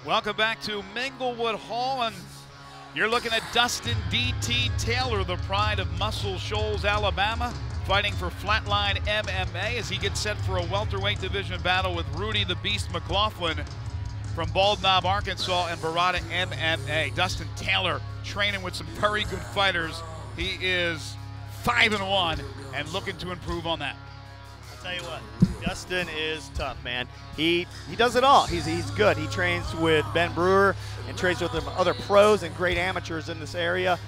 Welcome back to Minglewood Hall, and you're looking at Dustin D.T. Taylor, the pride of Muscle Shoals, Alabama, fighting for Flatline MMA as he gets set for a welterweight division battle with Rudy the Beast McGlothlin from Bald Knob, Arkansas, and Barada MMA. Dustin Taylor training with some very good fighters. He is 5-1 and looking to improve on that. I'll tell you what, Dustin is tough, man. He does it all. He's good. He trains with Ben Brewer and trains with other pros and great amateurs in this area.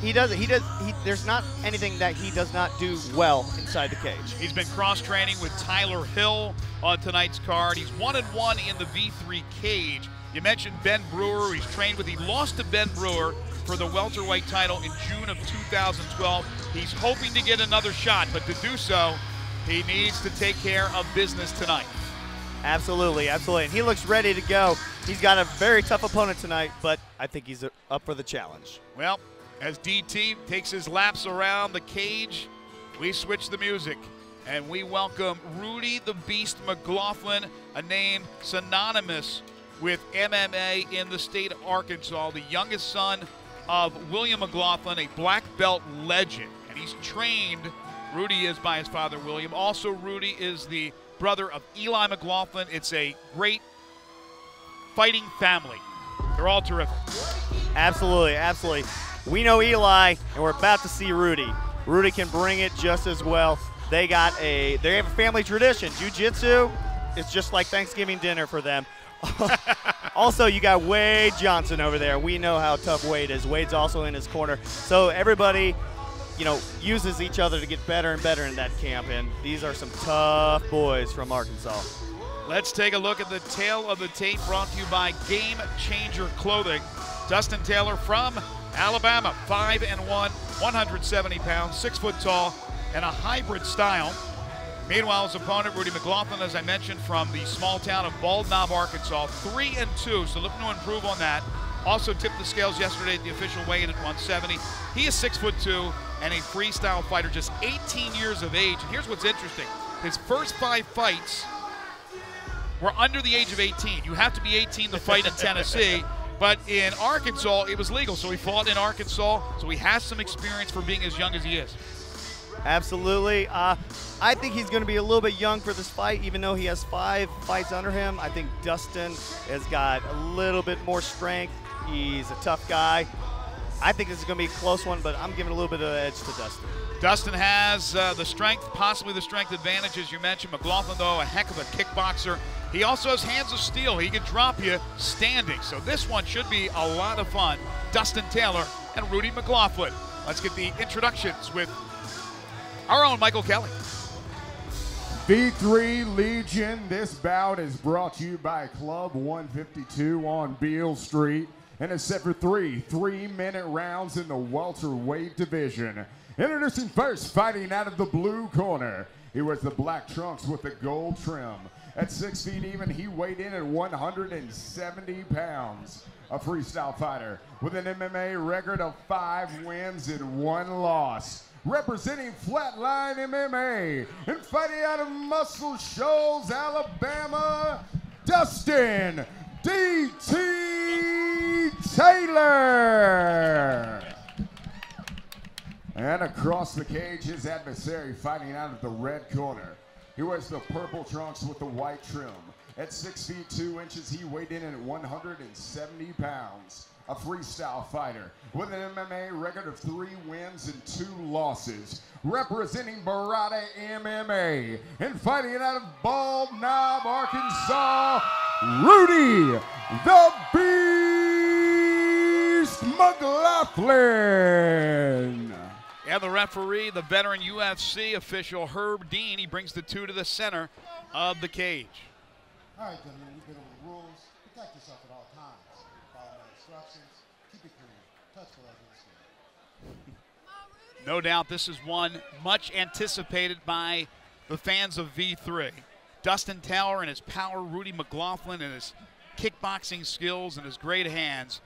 There's not anything that he does not do well inside the cage. He's been cross-training with Tyler Hill on tonight's card. He's 1-1 in the V3 cage. You mentioned Ben Brewer. He's trained with, he lost to Ben Brewer for the welterweight title in June of 2012. He's hoping to get another shot, but to do so, he needs to take care of business tonight. Absolutely, absolutely. And he looks ready to go. He's got a very tough opponent tonight, but I think he's up for the challenge. Well, as DT takes his laps around the cage, we switch the music and we welcome Rudy the Beast McGlothlin, a name synonymous with MMA in the state of Arkansas, the youngest son of William McGlothlin, a black belt legend. And he's trained, Rudy is by his father William. Also, Rudy is the brother of Eli McGlothlin. It's a great fighting family. They're all terrific. Absolutely, absolutely. We know Eli, and we're about to see Rudy. Rudy can bring it just as well. They have a family tradition. Jiu-jitsu, it's just like Thanksgiving dinner for them. Also, you got Wade Johnson over there. We know how tough Wade is. Wade's also in his corner. So everybody, uses each other to get better and better in that camp, and these are some tough boys from Arkansas. Let's take a look at the tail of the tape brought to you by Game Changer Clothing. Dustin Taylor from Alabama, 5-1, 170 pounds, 6 foot tall, and a hybrid style. Meanwhile, his opponent, Rudy McGlothlin, as I mentioned, from the small town of Bald Knob, Arkansas, 3-2, so looking to improve on that. Also tipped the scales yesterday at the official weigh-in at 170. He is 6'2" and a freestyle fighter, just 18 years of age. And here's what's interesting. His first 5 fights were under the age of 18. You have to be 18 to fight in Tennessee. But in Arkansas, it was legal, so he fought in Arkansas, so he has some experience for being as young as he is. Absolutely. I think he's going to be a little bit young for this fight, even though he has 5 fights under him. I think Dustin has got a little bit more strength. He's a tough guy. I think this is going to be a close one, but I'm giving a little bit of an edge to Dustin. Dustin has the strength, possibly the strength advantage, as you mentioned. McGlothlin, though, a heck of a kickboxer. He also has hands of steel. He can drop you standing. So this one should be a lot of fun. Dustin Taylor and Rudy McGlothlin. Let's get the introductions with our own Michael Kelly. V3 Legion, this bout is brought to you by Club 152 on Beale Street and is set for 3 3-minute rounds in the welterweight division. Introducing first, fighting out of the blue corner. He wears the black trunks with the gold trim. At 6 feet even, he weighed in at 170 pounds. A freestyle fighter with an MMA record of 5 wins and 1 loss. Representing Flatline MMA and fighting out of Muscle Shoals, Alabama, Dustin D.T. Taylor. And across the cage, his adversary fighting out of the red corner. He wears the purple trunks with the white trim. At 6 feet 2 inches, he weighed in at 170 pounds. A freestyle fighter with an MMA record of 3 wins and 2 losses. Representing Barada MMA and fighting out of Bald Knob, Arkansas, Rudy the Beast McGlothlin. And the referee, the veteran UFC official, Herb Dean, he brings the 2 to the center of the cage. All right, gentlemen, we've been over the rules. Protect yourself at all times. Follow my instructions. Keep it clean. Touch gloves in the skin. No doubt this is one much anticipated by the fans of V3. Dustin Taylor and his power, Rudy McGlothlin and his kickboxing skills and his great hands.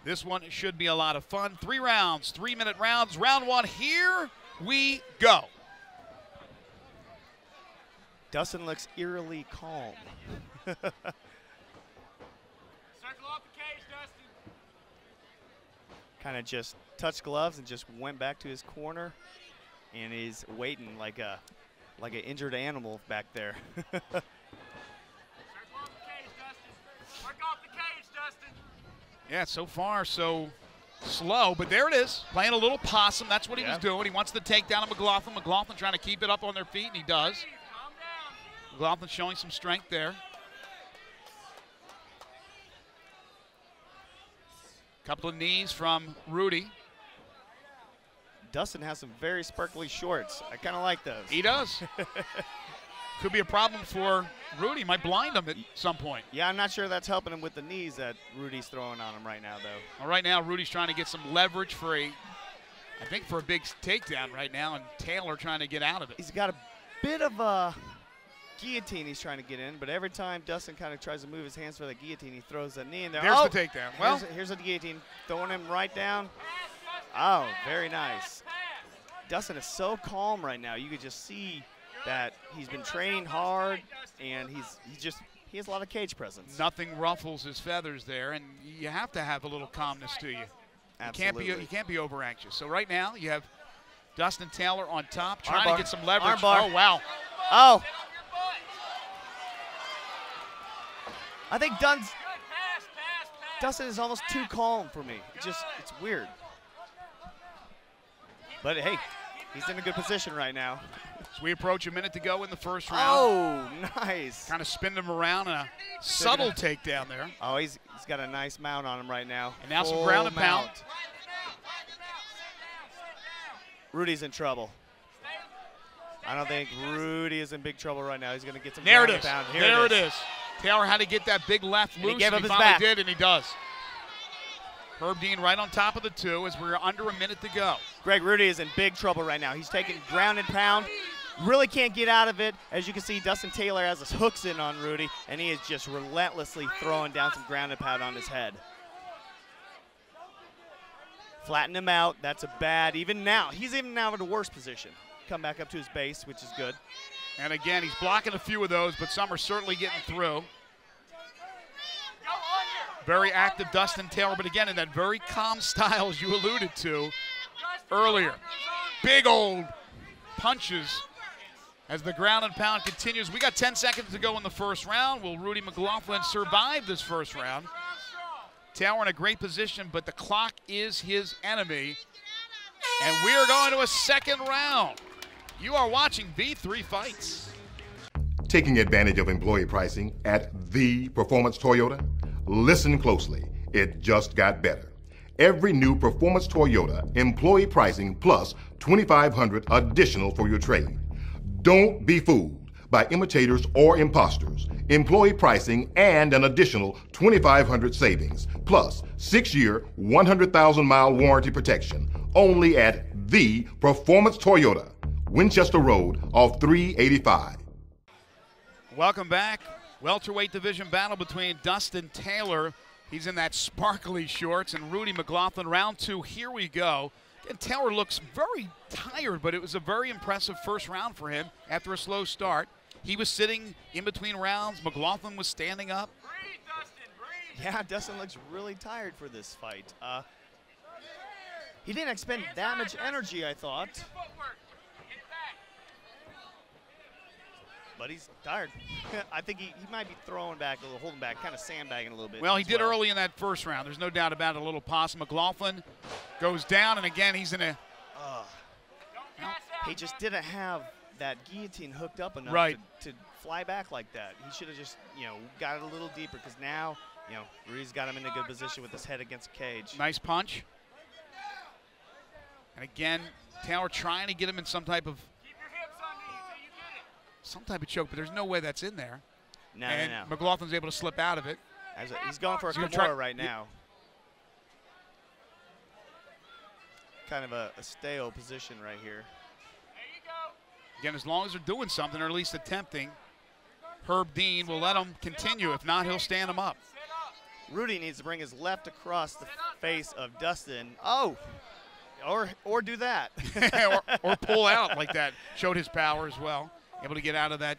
This one should be a lot of fun. 3 rounds, 3-minute rounds. Round 1, here we go. Dustin looks eerily calm. kind of just touched gloves and just went back to his corner, and he's waiting like an injured animal back there. Yeah, so far so slow, but there it is, playing a little possum. That's what he was doing. He wants the takedown of McGlothlin. McGlothlin trying to keep it up on their feet, and he does. McGlothlin showing some strength there. Couple of knees from Rudy. Dustin has some very sparkly shorts. I kind of like those. He does. Could be a problem for Rudy. Might blind him at some point. Yeah, I'm not sure that's helping him with the knees that Rudy's throwing on him right now, though. Well, right now, Rudy's trying to get some leverage for I think for a big takedown right now, and Taylor trying to get out of it. He's got a bit of a guillotine he's trying to get in, but every time Dustin kind of tries to move his hands for the guillotine, he throws a knee in there. There's the takedown. Well, here's a guillotine, throwing him right down. Oh, very nice. Dustin is so calm right now. You could just see that he's been training hard, and he has a lot of cage presence. Nothing ruffles his feathers there, and you have to have a little calmness to you. Absolutely. You can't be over anxious. So right now you have Dustin Taylor on top, trying Armbar. to get some leverage. Armbar. Oh wow! Oh. I think Dustin is almost too calm for me. It's weird. But hey, he's in a good position right now. As we approach a minute to go in the first round. Oh, nice. Kind of spin him around, and a subtle takedown there. Oh, he's got a nice mount on him right now. And now some ground and pound. Rudy's in trouble. I don't think Rudy is in big trouble right now. He's going to get some there ground it and is. pound. There it is. Taylor had to get that big left loose, he gave up his finally back. did, and he does. Herb Dean right on top of the two as we're under a minute to go. Greg, Rudy is in big trouble right now. He's taking ground and pound. Really can't get out of it. As you can see, Dustin Taylor has his hooks in on Rudy, and he is just relentlessly throwing down some ground and pound on his head. Flatten him out. That's a bad, even now. He's even now in a worse position. Come back up to his base, which is good. And again, he's blocking a few of those, but some are certainly getting through. Very active Dustin Taylor, but again, in that very calm style as you alluded to earlier. Big old punches as the ground and pound continues. We got 10 seconds to go in the first round. Will Rudy McGlothlin survive this first round? Taylor in a great position, but the clock is his enemy. And we are going to a second round. You are watching V3 Fights. Taking advantage of employee pricing at The Performance Toyota? Listen closely. It just got better. Every new Performance Toyota, employee pricing plus $2,500 additional for your trade. Don't be fooled by imitators or imposters. Employee pricing and an additional $2,500 savings plus 6-year, 100,000-mile warranty protection. Only at The Performance Toyota, Winchester Road off 385. Welcome back. Welterweight division battle between Dustin Taylor. He's in that sparkly shorts, and Rudy McGlothlin. Round two, here we go. And Taylor looks very tired, but it was a very impressive first round for him after a slow start. He was sitting in between rounds. McGlothlin was standing up. Breathe, Dustin, breathe. Yeah, Dustin looks really tired for this fight. He didn't expend that much energy, I thought. But he's tired. I think he might be throwing back a little, holding back, kind of sandbagging a little bit. Well, he did early in that first round. There's no doubt about it. A little possum. McGlothlin goes down, and again, he's in a... He just didn't have that guillotine hooked up enough to fly back like that. He should have just, got it a little deeper, because now, Rudy's got him in a good position with his head against the cage. Nice punch. And again, Taylor trying to get him in some type of choke, but there's no way that's in there. No. McGlothlin's able to slip out of it. He's going for a Kimura right now. Kind of a stale position right here. Again, as long as they're doing something, or at least attempting, Herb Dean will let him continue. If not, he'll stand him up. Rudy needs to bring his left across the face of Dustin. Oh, or do that. or pull out like that. Showed his power as well. Able to get out of that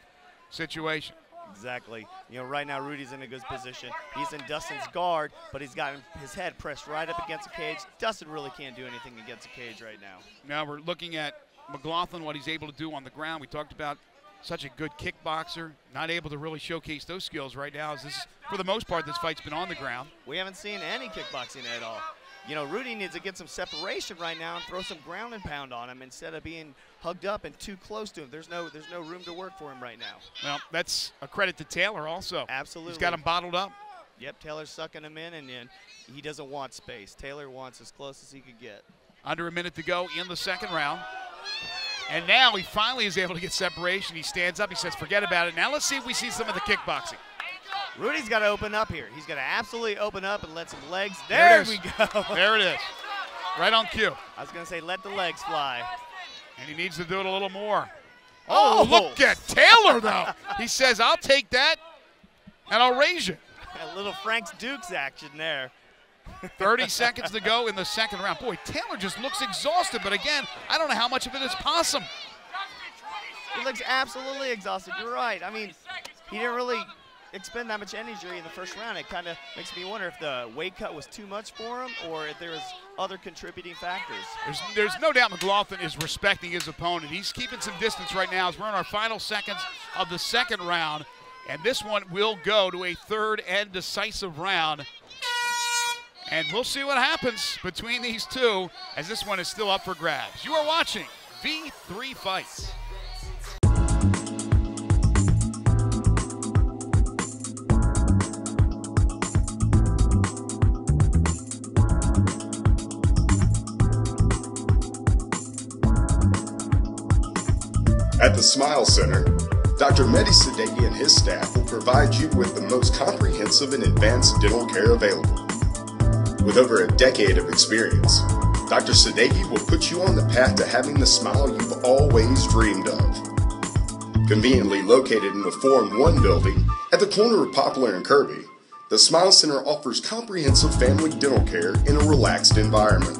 situation. Exactly. You know, right now Rudy's in a good position. He's in Dustin's guard, but he's got his head pressed right up against the cage. Dustin really can't do anything against the cage right now. Now we're looking at McGlothlin, what he's able to do on the ground. We talked about such a good kickboxer, not able to really showcase those skills right now. As this, for the most part, this fight's been on the ground. We haven't seen any kickboxing at all. You know, Rudy needs to get some separation right now and throw some ground and pound on him instead of being hugged up and too close to him. There's no room to work for him right now. Well, that's a credit to Taylor also. Absolutely. He's got him bottled up. Yep, Taylor's sucking him in, and he doesn't want space. Taylor wants as close as he could get. Under a minute to go in the second round. And now he finally is able to get separation. He stands up. He says, forget about it. Now let's see if we see some of the kickboxing. Rudy's got to open up here. He's got to absolutely open up and let some legs. There we go. There it is. Right on cue. I was going to say let the legs fly. And he needs to do it a little more. Oh, look at Taylor, though. He says, I'll take that, and I'll raise you. A little Frank's Dukes action there. 30 seconds to go in the second round. Boy, Taylor just looks exhausted, but again, I don't know how much of it is possum. He looks absolutely exhausted. You're right. I mean, he didn't really expend that much energy in the first round. It kind of makes me wonder if the weight cut was too much for him or if there was other contributing factors. There's no doubt McGlothlin is respecting his opponent. He's keeping some distance right now as we're in our final seconds of the second round, and this one will go to a third and decisive round. And we'll see what happens between these two as this one is still up for grabs. You are watching V3 Fights. At the Smile Center, Dr. Mehdi Sadeghi and his staff will provide you with the most comprehensive and advanced dental care available. With over a decade of experience, Dr. Sadeghi will put you on the path to having the smile you've always dreamed of. Conveniently located in the Forum 1 building at the corner of Poplar and Kirby, the Smile Center offers comprehensive family dental care in a relaxed environment.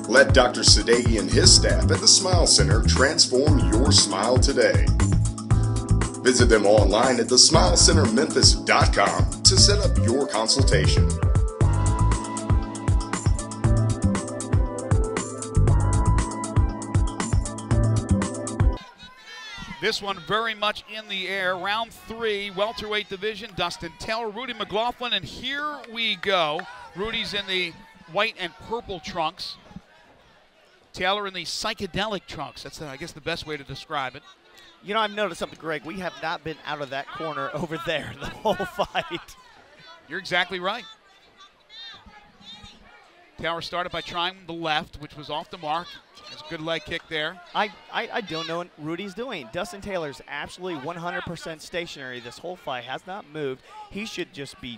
Let Dr. Sadeghi and his staff at the Smile Center transform your smile today. Visit them online at thesmilecentermemphis.com to set up your consultation. This one very much in the air. Round 3, welterweight division. Dustin Taylor, Rudy McGlothlin, and here we go. Rudy's in the white and purple trunks. Taylor in the psychedelic trunks. That's, I guess, the best way to describe it. You know, I've noticed something, Greg. We have not been out of that corner over there the whole fight. You're exactly right. Taylor started by trying the left, which was off the mark. There's a good leg kick there. I don't know what Rudy's doing. Dustin Taylor's absolutely 100% stationary this whole fight, has not moved. He should just be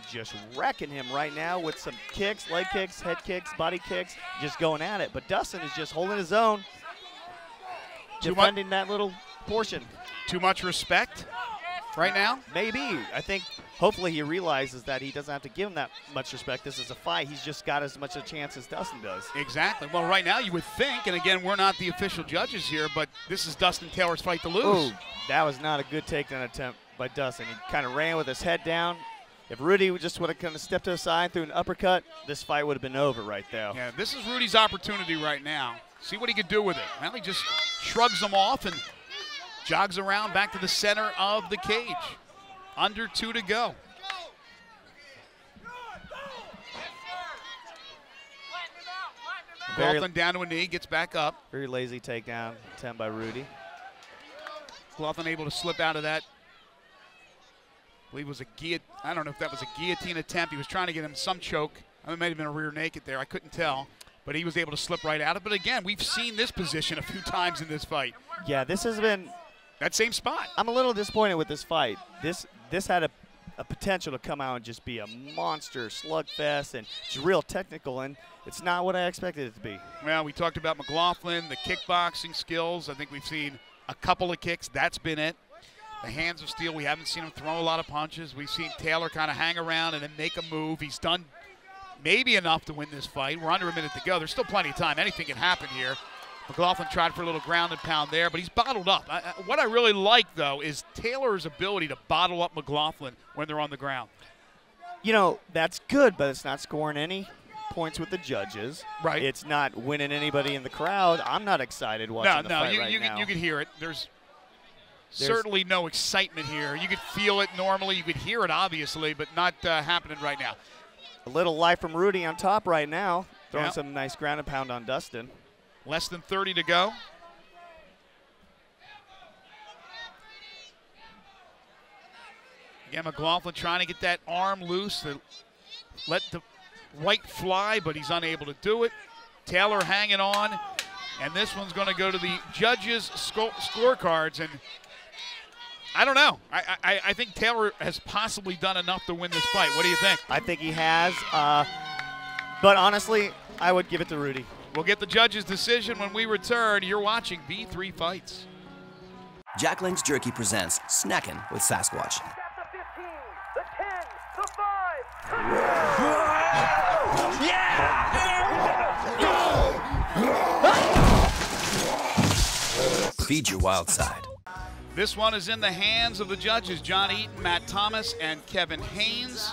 wrecking him right now with some kicks, leg kicks, head kicks, body kicks, just going at it. But Dustin is just holding his own, defending that little portion. Too much respect right now? Maybe. I think hopefully he realizes that he doesn't have to give him that much respect. This is a fight. He's just got as much a chance as Dustin does. Exactly. Well, right now you would think, and again, we're not the official judges here, but this is Dustin Taylor's fight to lose. Ooh, that was not a good takedown attempt by Dustin. He kind of ran with his head down. If Rudy just would have kind of stepped to the side, threw an uppercut, this fight would have been over right there. Yeah, this is Rudy's opportunity right now. See what he could do with it. Well, he just shrugs them off and jogs around back to the center of the cage. Under 2 to go. McGlothlin down to a knee, gets back up. Very lazy takedown attempt by Rudy. McGlothlin able to slip out of that. I believe it was a I don't know if that was a guillotine attempt. He was trying to get him some choke. I mean, it might have been a rear naked there. I couldn't tell. But he was able to slip right out of it. But again, we've seen this position a few times in this fight. Yeah, this has been that same spot. I'm a little disappointed with this fight. This had a potential to come out and just be a monster slugfest, and it's real technical, and it's not what I expected it to be. Well, we talked about McGlothlin, the kickboxing skills. I think we've seen a couple of kicks. That's been it. The hands of steel, we haven't seen him throw a lot of punches. We've seen Taylor kind of hang around and then make a move. He's done maybe enough to win this fight. We're under a minute to go. There's still plenty of time. Anything can happen here. McGlothlin tried for a little ground and pound there, but he's bottled up. What I really like, though, is Taylor's ability to bottle up McGlothlin when they're on the ground. You know, that's good, but it's not scoring any points with the judges. Right. It's not winning anybody in the crowd. I'm not excited watching the fight right now. You can hear it. There's certainly no excitement here. You could feel it normally. You could hear it, obviously, but not happening right now. A little life from Rudy on top right now, throwing some nice ground and pound on Dustin. Less than 30 to go. Again, McGlothlin trying to get that arm loose to let the right fly, but he's unable to do it. Taylor hanging on, and this one's going to go to the judges' scorecards. And I don't know. I think Taylor has possibly done enough to win this fight. What do you think? I think he has, but honestly, I would give it to Rudy. We'll get the judges' decision when we return. You're watching V3 Fights. Jack Link's Jerky presents Snackin' with Sasquatch. The 15, the 10, the 5. Feed your wild side. This one is in the hands of the judges, John Eaton, Matt Thomas, and Kevin Haynes.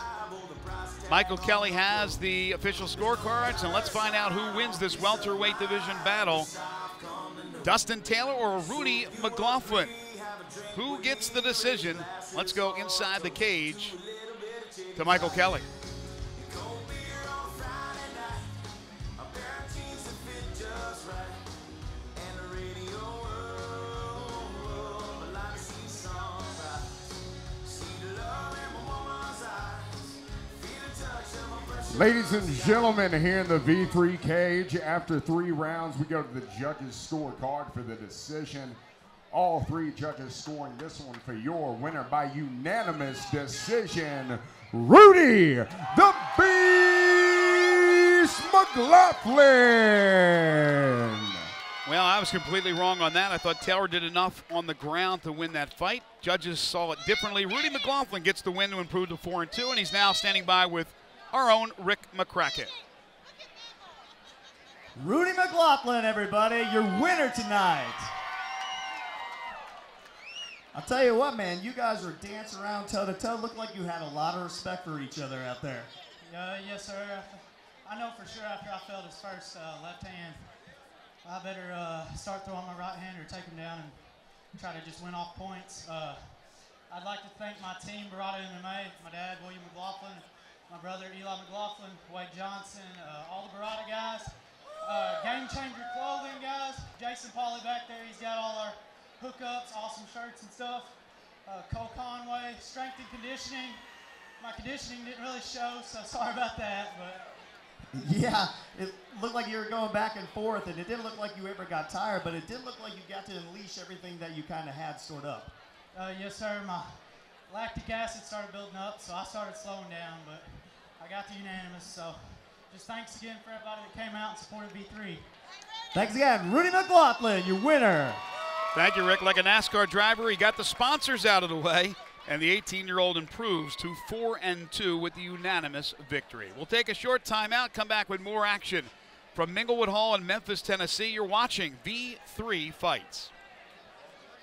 Michael Kelly has the official scorecards, and let's find out who wins this welterweight division battle. Dustin Taylor or Rudy McGlothlin? Who gets the decision? Let's go inside the cage to Michael Kelly. Ladies and gentlemen, here in the V3 cage, after 3 rounds, we go to the judges' scorecard for the decision. All 3 judges scoring this one for your winner by unanimous decision, Rudy the Beast McGlothlin. Well, I was completely wrong on that. I thought Taylor did enough on the ground to win that fight. Judges saw it differently. Rudy McGlothlin gets the win to improve to 4-2, and he's now standing by with our own Rick McCracken. Rudy McGlothlin, everybody, your winner tonight. I'll tell you what, man, you guys were dancing around toe-to-toe. Looked like you had a lot of respect for each other out there. Yes, sir. I know for sure after I felt his first left hand, I better start throwing my right hand or take him down and try to just win off points. I'd like to thank my team, Barada MMA, my dad, William McGlothlin, my brother, Eli McGlothlin, Wade Johnson, all the Barada guys, Game Changer Clothing guys, Jason Pauly back there, he's got all our hookups, awesome shirts and stuff, Cole Conway, strength and conditioning. My conditioning didn't really show, so sorry about that. But yeah, it looked like you were going back and forth, and it didn't look like you ever got tired, but it did look like you got to unleash everything that you kind of had stored up. Yes, sir. My lactic acid started building up, so I started slowing down, but I got the unanimous. So just thanks again for everybody that came out and supported V3. Thanks again, Rudy McGlothlin, your winner. Thank you, Rick. Like a NASCAR driver, he got the sponsors out of the way, and the 18-year-old improves to 4-2 with the unanimous victory. We'll take a short timeout, come back with more action from Minglewood Hall in Memphis, Tennessee. You're watching V3 Fights.